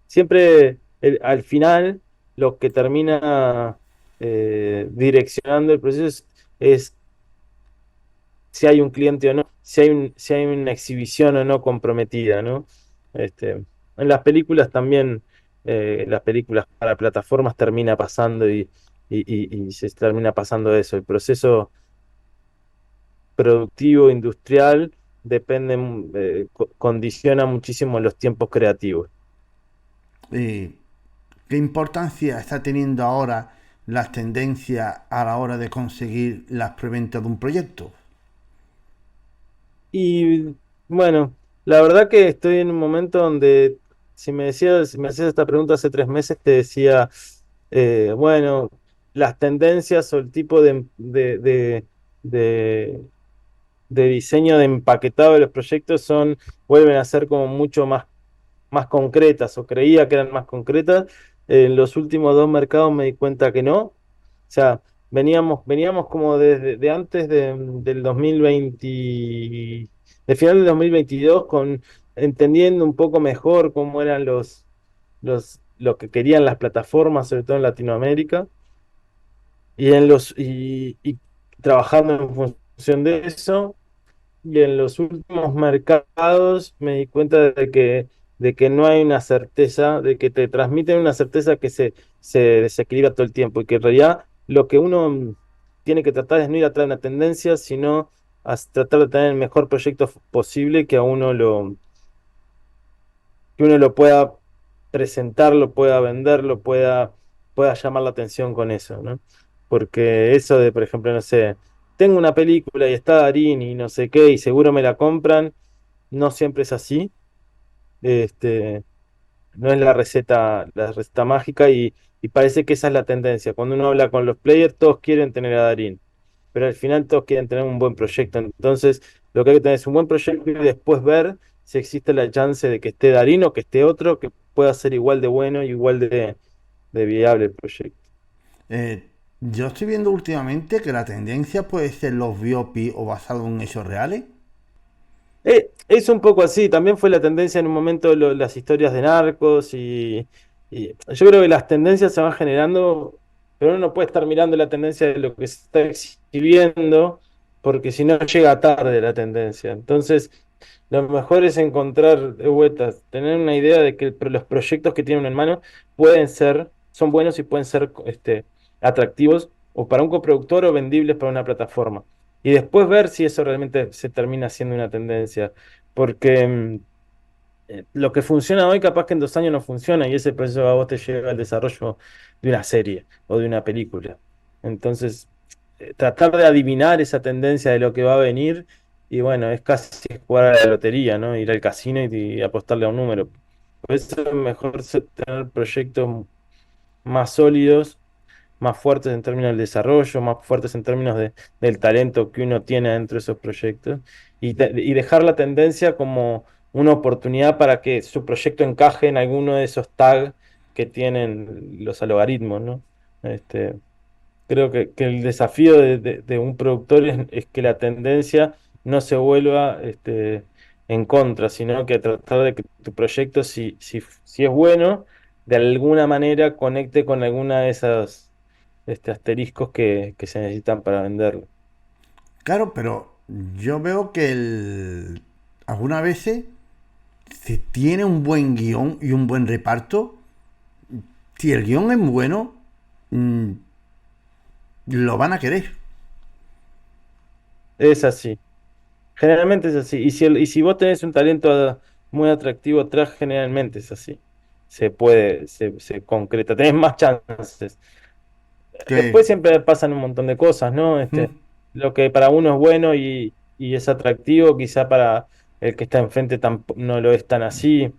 siempre al final lo que termina direccionando el proceso es si hay un cliente o no, si hay una exhibición o no comprometida, ¿no? Este, en las películas también, las películas para plataformas termina pasando y se termina pasando eso. El proceso productivo, industrial, depende, condiciona muchísimo los tiempos creativos. Eh, ¿Qué importancia está teniendo ahora las tendencias a la hora de conseguir las preventas de un proyecto? Y bueno, la verdad que estoy en un momento donde si me hacías esta pregunta hace 3 meses, te decía, bueno, las tendencias o el tipo de, de diseño de empaquetado de los proyectos vuelven a ser como mucho más concretas, o creía que eran más concretas. En los últimos dos mercados me di cuenta que no. O sea, veníamos como desde de antes del 2020, de final del 2022, entendiendo un poco mejor cómo eran lo que querían las plataformas, sobre todo en Latinoamérica, y trabajando en función de eso. Y en los últimos mercados me di cuenta de que no hay una certeza, de que te transmiten una certeza que se desequilibra todo el tiempo y que en realidad lo que uno tiene que tratar es no ir atrás de una tendencia, sino tratar de tener el mejor proyecto posible que uno lo pueda presentar, lo pueda vender, pueda llamar la atención con eso, ¿no? Porque eso de, por ejemplo, no sé, tengo una película y está Darín y no sé qué, y seguro me la compran, no siempre es así. Este, no es la receta mágica y parece que esa es la tendencia. Cuando uno habla con los players, todos quieren tener a Darín, pero al final todos quieren tener un buen proyecto. Entonces, lo que hay que tener es un buen proyecto y después ver si existe la chance de que esté Darín o que esté otro que pueda ser igual de bueno y igual de viable el proyecto. Yo estoy viendo últimamente que la tendencia puede ser los biopic o basado en hechos reales. Es un poco así, también fue la tendencia en un momento las historias de narcos y yo creo que las tendencias se van generando, pero uno no puede estar mirando la tendencia de lo que se está exhibiendo, porque si no llega tarde la tendencia. Entonces, lo mejor es encontrar de vueltas, tener una idea de que los proyectos que tienen en mano son buenos y pueden ser atractivos o para un coproductor o vendibles para una plataforma y después ver si eso realmente se termina siendo una tendencia. Porque lo que funciona hoy, capaz que en 2 años no funciona, y ese proceso a vos te lleva al desarrollo de una serie o de una película. Entonces, tratar de adivinar esa tendencia de lo que va a venir, y bueno, es casi jugar a la lotería, ¿no? Ir al casino y apostarle a un número. Por eso es mejor tener proyectos más sólidos, más fuertes en términos del desarrollo, más fuertes en términos del talento que uno tiene dentro de esos proyectos y dejar la tendencia como una oportunidad para que su proyecto encaje en alguno de esos tags que tienen los algoritmos, ¿no? Este, creo que el desafío de un productor es que la tendencia no se vuelva en contra, sino que tratar de que tu proyecto, si es bueno, de alguna manera conecte con alguna de esas asteriscos que se necesitan para venderlo. Claro, pero yo veo que algunas veces, si tiene un buen guión y un buen reparto, si el guión es bueno, mm, lo van a querer. Es así. Generalmente es así. Y si vos tenés un talento muy atractivo atrás, generalmente es así. Se concreta, tenés más chances. Después Que, siempre pasan un montón de cosas, ¿no? mm, Lo que para uno es bueno y es atractivo, quizá para el que está enfrente no lo es tan así.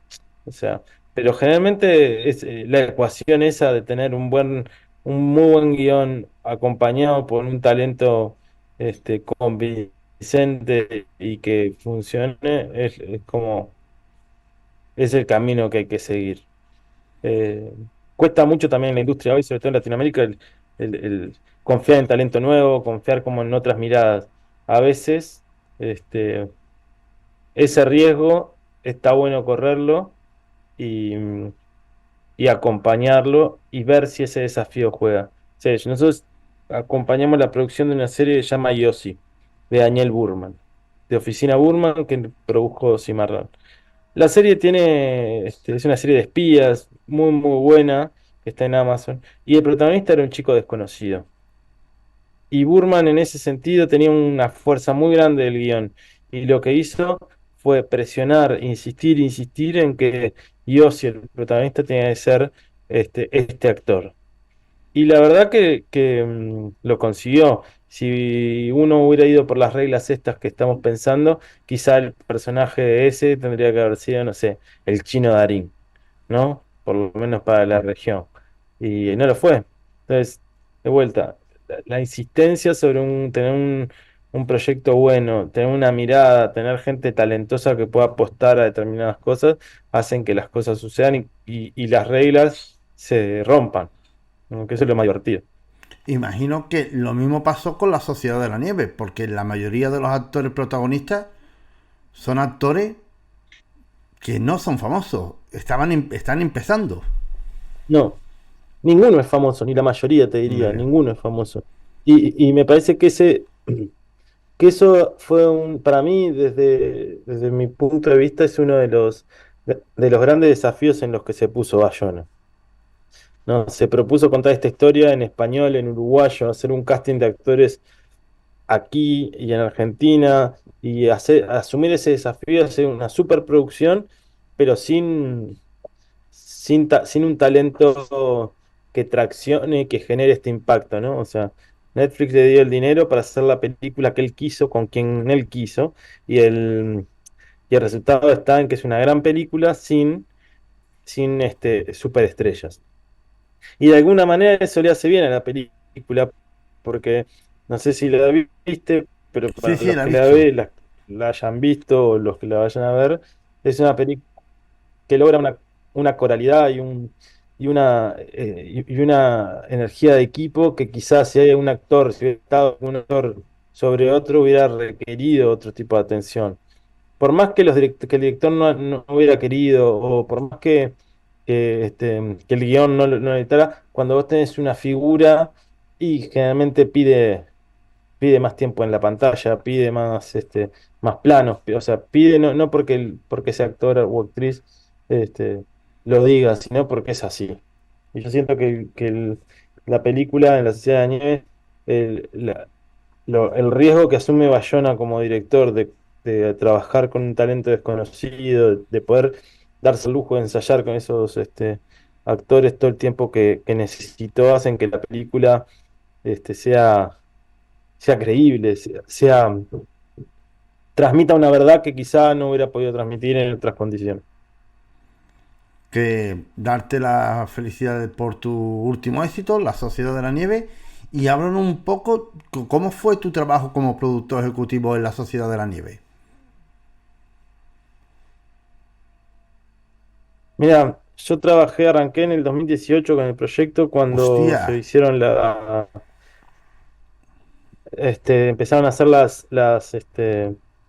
O sea, pero generalmente es la ecuación esa de tener un muy buen guión acompañado por un talento convincente y que funcione, es el camino que hay que seguir. cuesta mucho también en la industria hoy, sobre todo en Latinoamérica, el confiar en talento nuevo, confiar como en otras miradas. A veces, este, ese riesgo está bueno correrlo y, y acompañarlo y ver si ese desafío juega. O sea, nosotros acompañamos la producción de una serie que se llama Yossi, de Daniel Burman, de Oficina Burman, que produjo Cimarrón. La serie es una serie de espías muy, muy buena, que está en Amazon, y el protagonista era un chico desconocido. Y Burman en ese sentido tenía una fuerza muy grande del guión, y lo que hizo fue presionar, insistir, insistir en que Yossi, el protagonista, tenía que ser este actor. Y la verdad que lo consiguió. Si uno hubiera ido por las reglas estas que estamos pensando, quizá el personaje de ese tendría que haber sido, no sé, el chino Darín, ¿no? Por lo menos para la región. Y no lo fue. Entonces, de vuelta, la insistencia sobre tener un proyecto bueno, tener una mirada, tener gente talentosa que pueda apostar a determinadas cosas, hacen que las cosas sucedan y las reglas se rompan. Que eso es lo más divertido. Imagino que lo mismo pasó con la Sociedad de la Nieve, porque la mayoría de los actores protagonistas son actores que no son famosos, están empezando. No, ninguno es famoso, ni la mayoría te diría, Vaya. ninguno es famoso. Y me parece que eso fue para mí, desde mi punto de vista, es uno de los grandes desafíos en los que se puso Bayona. ¿No? Se propuso contar esta historia en español, en uruguayo, hacer un casting de actores aquí y en Argentina, y asumir ese desafío, hacer una superproducción, pero sin un talento que traccione, que genere este impacto, ¿no? O sea, Netflix le dio el dinero para hacer la película que él quiso, con quien él quiso, y y el resultado está en que es una gran película sin superestrellas. Y de alguna manera eso le hace bien a la película, porque no sé si la viste, pero Sí, para sí, los la he que la visto. ven, la hayan visto o los que la vayan a ver, es una película que logra una coralidad y una energía de equipo que quizás si hay un actor, si hubiera estado un actor sobre otro, hubiera requerido otro tipo de atención. Por más que, que el director no hubiera querido, o por más que el guión no lo editara, cuando vos tenés una figura y generalmente pide más tiempo en la pantalla, pide más planos, o sea, pide no porque ese actor o actriz este, lo diga, sino porque es así. Y yo siento la película en La Sociedad de la Nieve, el riesgo que asume Bayona como director de trabajar con un talento desconocido, de poder darse el lujo de ensayar con esos actores todo el tiempo que necesitó, hacen que la película sea creíble, transmita una verdad que quizá no hubiera podido transmitir en otras condiciones. Que darte las felicidades por tu último éxito, La Sociedad de la Nieve, y háblanos un poco cómo fue tu trabajo como productor ejecutivo en La Sociedad de la Nieve. Mira, yo arranqué en el 2018 con el proyecto cuando Hostia, se hicieron empezaron a hacer las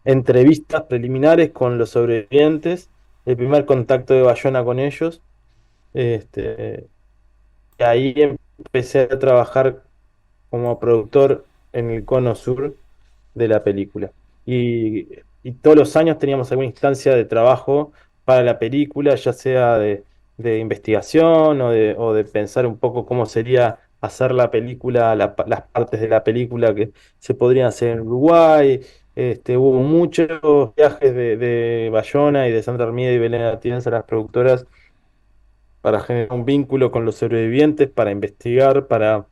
entrevistas preliminares con los sobrevivientes, el primer contacto de Bayona con ellos. Este, y ahí empecé a trabajar como productor en el cono sur de la película. Y, y todos los años teníamos alguna instancia de trabajo para la película, ya sea de investigación o de pensar un poco cómo sería hacer la película, las partes de la película que se podrían hacer en Uruguay. Hubo muchos viajes de Bayona y de Sandra Armida y Belén Atienza, las productoras, para generar un vínculo con los sobrevivientes, para investigar, para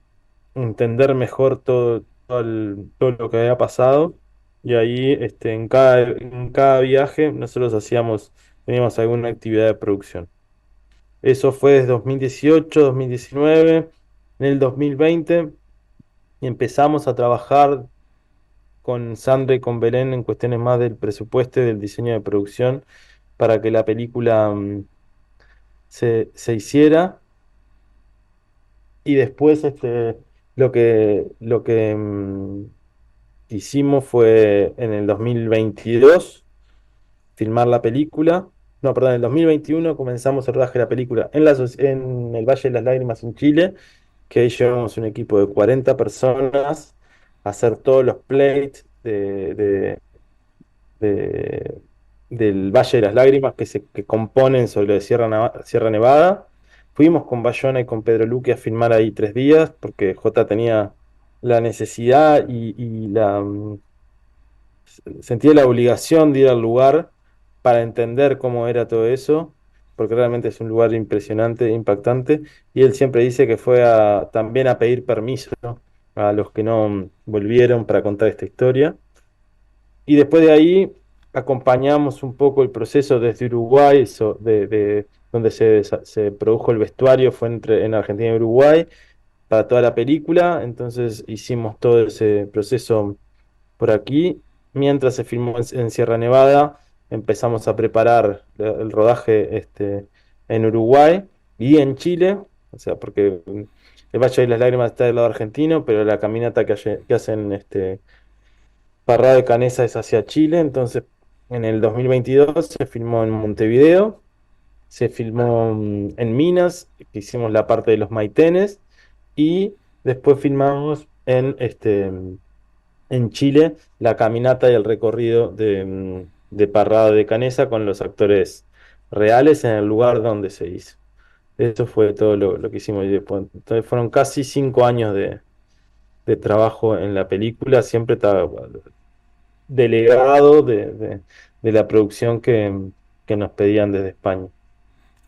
entender mejor todo lo que había pasado. Y ahí, en cada viaje, nosotros teníamos alguna actividad de producción. Eso fue desde 2018, 2019. En el 2020 empezamos a trabajar con Sandra y con Belén en cuestiones más del presupuesto y del diseño de producción para que la película se hiciera. Y después hicimos fue en el 2022 filmar la película. No, perdón, en el 2021 comenzamos el rodaje de la película en el Valle de las Lágrimas en Chile, que ahí llevamos un equipo de 40 personas a hacer todos los plates de- del Valle de las Lágrimas que componen sobre Sierra Nevada. Fuimos con Bayona y con Pedro Luque a filmar ahí 3 días porque J tenía la necesidad sentía la obligación de ir al lugar para entender cómo era todo eso, porque realmente es un lugar impresionante, impactante, y él siempre dice que fue también a pedir permiso, ¿no?, a los que no volvieron para contar esta historia. Y después de ahí acompañamos un poco el proceso desde Uruguay, donde se produjo el vestuario, fue en Argentina y Uruguay, para toda la película. Entonces hicimos todo ese proceso por aquí. Mientras se filmó en Sierra Nevada, empezamos a preparar el rodaje en Uruguay y en Chile, o sea, porque el Valle de las Lágrimas está del lado argentino, pero la caminata que hacen Parrada de Canesa es hacia Chile. Entonces en el 2022 se filmó en Montevideo, se filmó en Minas, que hicimos la parte de los Maitenes, y después filmamos en Chile la caminata y el recorrido de Parrada de Canesa con los actores reales en el lugar donde se hizo. Eso fue todo lo que hicimos. Y después, entonces fueron casi 5 años de trabajo en la película, siempre estaba delegado de la producción que nos pedían desde España.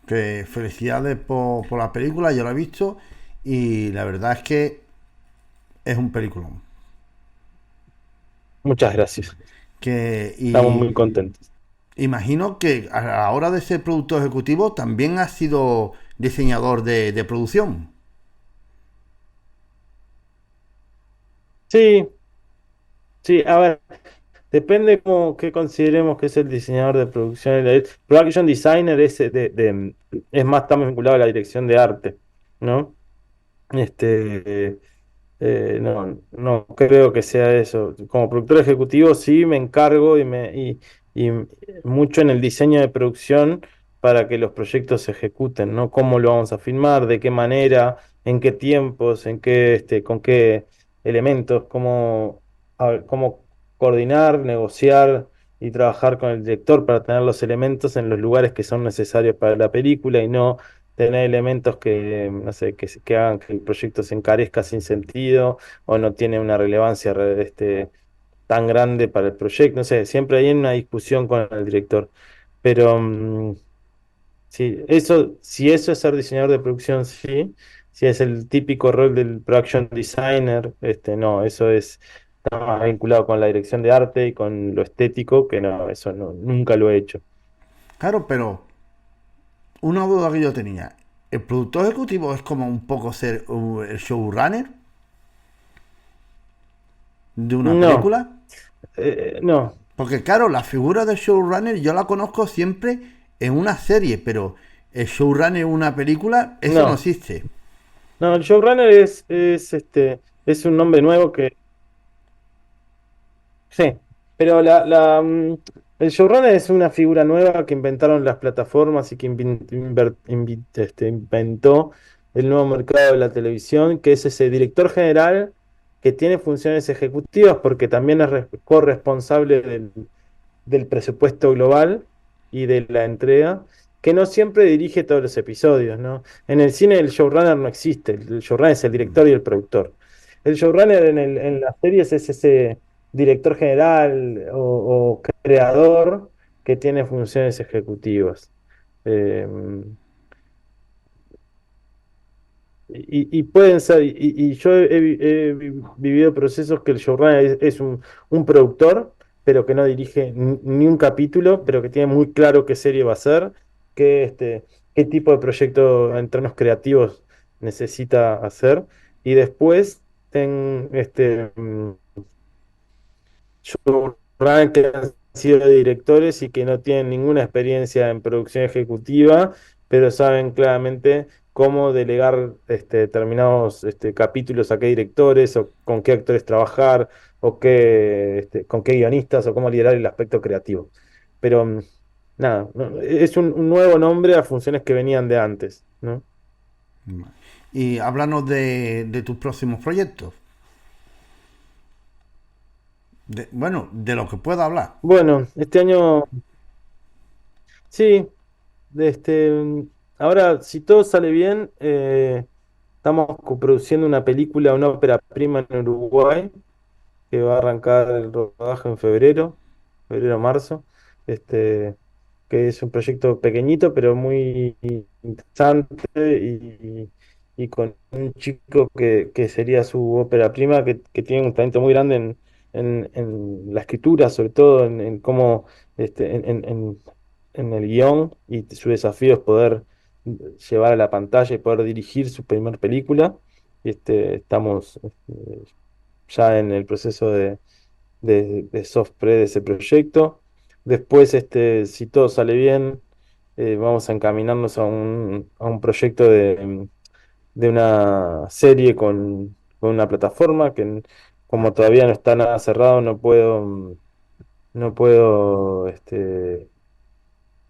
Que felicidades por la película, yo la he visto y la verdad es que es un peliculón. Muchas gracias. Que, Estamos y muy contentos. imagino que a la hora de ser productor ejecutivo también has sido diseñador de producción. Sí, sí, a ver. Depende cómo qué consideremos que es el diseñador de producción. El production designer es más, está vinculado a la dirección de arte, ¿no? Este, no, no creo que sea eso. Como productor ejecutivo sí me encargo y mucho en el diseño de producción para que los proyectos se ejecuten, ¿no? Cómo lo vamos a filmar, de qué manera, en qué tiempos, con qué elementos, cómo coordinar, negociar y trabajar con el director para tener los elementos en los lugares que son necesarios para la película y no tener elementos que, no sé, que hagan que el proyecto se encarezca sin sentido o no tiene una relevancia tan grande para el proyecto. No sé, siempre hay una discusión con el director. Pero sí, si eso es ser diseñador de producción, sí. Si es el típico rol del production designer, no, eso está más vinculado con la dirección de arte y con lo estético, que no, eso no, nunca lo he hecho. Claro, pero una duda que yo tenía. ¿El productor ejecutivo es como un poco ser el showrunner de una No, película? no, Porque claro, la figura del showrunner yo la conozco siempre en una serie, pero el showrunner en una película, eso no no. existe. No, el showrunner es un nombre nuevo que, sí, pero el showrunner es una figura nueva que inventaron las plataformas y que inventó el nuevo mercado de la televisión, que es ese director general que tiene funciones ejecutivas porque también es corresponsable del presupuesto global y de la entrega, que no siempre dirige todos los episodios, ¿no? En el cine el showrunner no existe, el showrunner es el director y el productor. El showrunner en las series es ese director general o creador que tiene funciones ejecutivas. Eh, y pueden ser, y yo he vivido procesos que el showrunner es un productor, pero que no dirige ni un capítulo, pero que tiene muy claro qué serie va a ser, qué tipo de proyecto en términos creativos necesita hacer. Y después showrunners que han sido directores y que no tienen ninguna experiencia en producción ejecutiva, pero saben claramente cómo delegar determinados capítulos a qué directores o con qué actores trabajar o con qué guionistas o cómo liderar el aspecto creativo. Pero nada, es un nuevo nombre a funciones que venían de antes, ¿no? Y háblanos de tus próximos proyectos. Bueno, de lo que pueda hablar. Bueno, este año, sí, este, ahora si todo sale bien, estamos coproduciendo una película, una ópera prima en Uruguay que va a arrancar el rodaje en febrero, marzo, que es un proyecto pequeñito, pero muy interesante y con un chico que sería su ópera prima, que tiene un talento muy grande en la escritura, sobre todo en cómo, en el guión, y su desafío es poder llevar a la pantalla y poder dirigir su primer película. Estamos ya en el proceso de soft pre de ese proyecto. Después, si todo sale bien, vamos a encaminarnos a un proyecto de una serie con una plataforma que como todavía no está nada cerrado, no puedo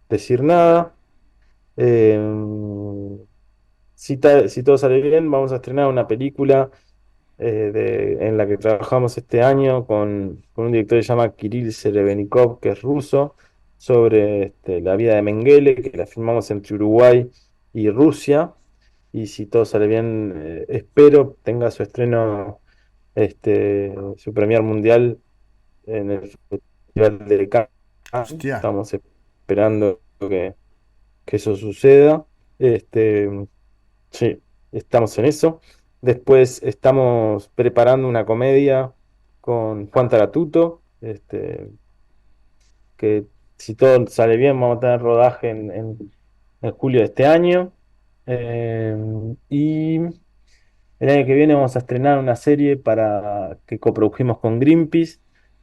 decir nada. Si todo sale bien, vamos a estrenar una película en la que trabajamos este año con un director que se llama Kirill Serebrennikov, que es ruso, sobre la vida de Mengele, que la filmamos entre Uruguay y Rusia. Y si todo sale bien, espero tenga su estreno, su premier mundial en el Festival de Cannes. Hostia, Estamos esperando que eso suceda. Este, Sí, estamos en eso. Después estamos preparando una comedia con Juan Taratuto, que si todo sale bien vamos a tener rodaje en julio de este año. Y el año que viene vamos a estrenar una serie que coprodujimos con Greenpeace,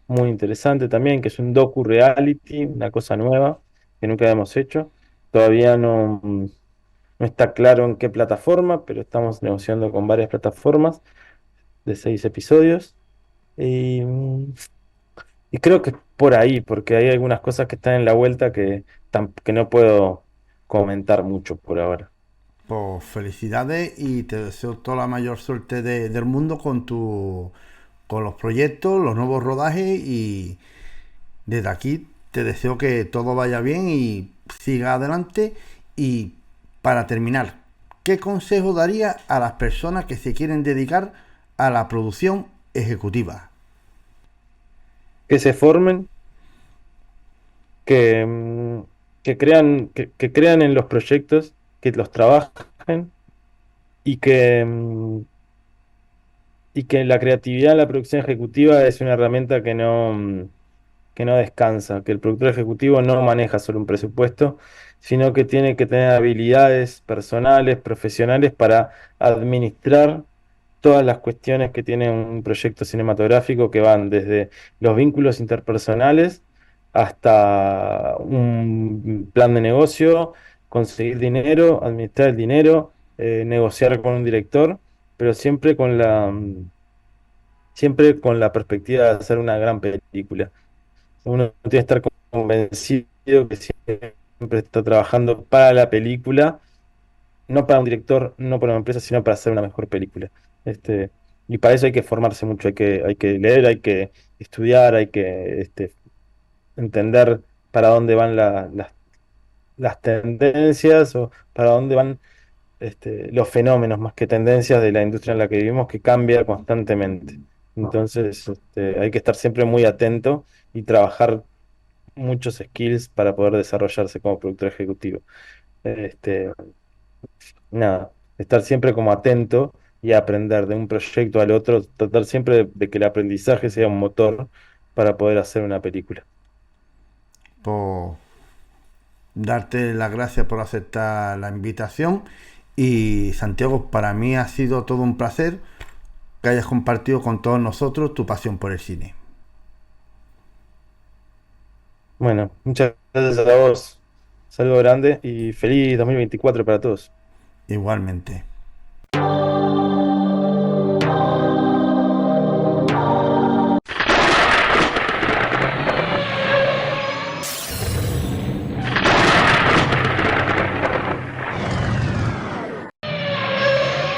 muy interesante también, que es un docu-reality, una cosa nueva que nunca habíamos hecho. Todavía no está claro en qué plataforma, pero estamos negociando con varias plataformas de 6 episodios. Y, y creo que por ahí, porque hay algunas cosas que están en la vuelta que no puedo comentar mucho por ahora. pues felicidades y te deseo toda la mayor suerte del mundo con los proyectos, los nuevos rodajes y desde aquí te deseo que todo vaya bien y siga adelante. Y para terminar, ¿qué consejo daría a las personas que se quieren dedicar a la producción ejecutiva? Que se formen, que, mm, que crean en los proyectos, que los trabajen y que la creatividad en la producción ejecutiva es una herramienta que no descansa, que el productor ejecutivo no maneja solo un presupuesto, sino que tiene que tener habilidades personales, profesionales para administrar todas las cuestiones que tiene un proyecto cinematográfico, que van desde los vínculos interpersonales hasta un plan de negocio, conseguir dinero, administrar el dinero, negociar con un director, pero siempre con la perspectiva de hacer una gran película. Uno tiene que estar convencido que siempre está trabajando para la película, no para un director, no para una empresa, sino para hacer una mejor película. Este, y para eso hay que formarse mucho, hay que leer, hay que estudiar, hay que entender para dónde van las tendencias o para dónde van los fenómenos más que tendencias de la industria en la que vivimos, que cambia constantemente. Entonces, hay que estar siempre muy atento y trabajar muchos skills para poder desarrollarse como productor ejecutivo. Este, nada, estar siempre como atento y aprender de un proyecto al otro, tratar siempre de que el aprendizaje sea un motor para poder hacer una película. Por darte las gracias por aceptar la invitación. Y Santiago, para mí ha sido todo un placer que hayas compartido con todos nosotros tu pasión por el cine. Bueno, muchas gracias a vos. Saludo grande y feliz 2024 para todos. Igualmente.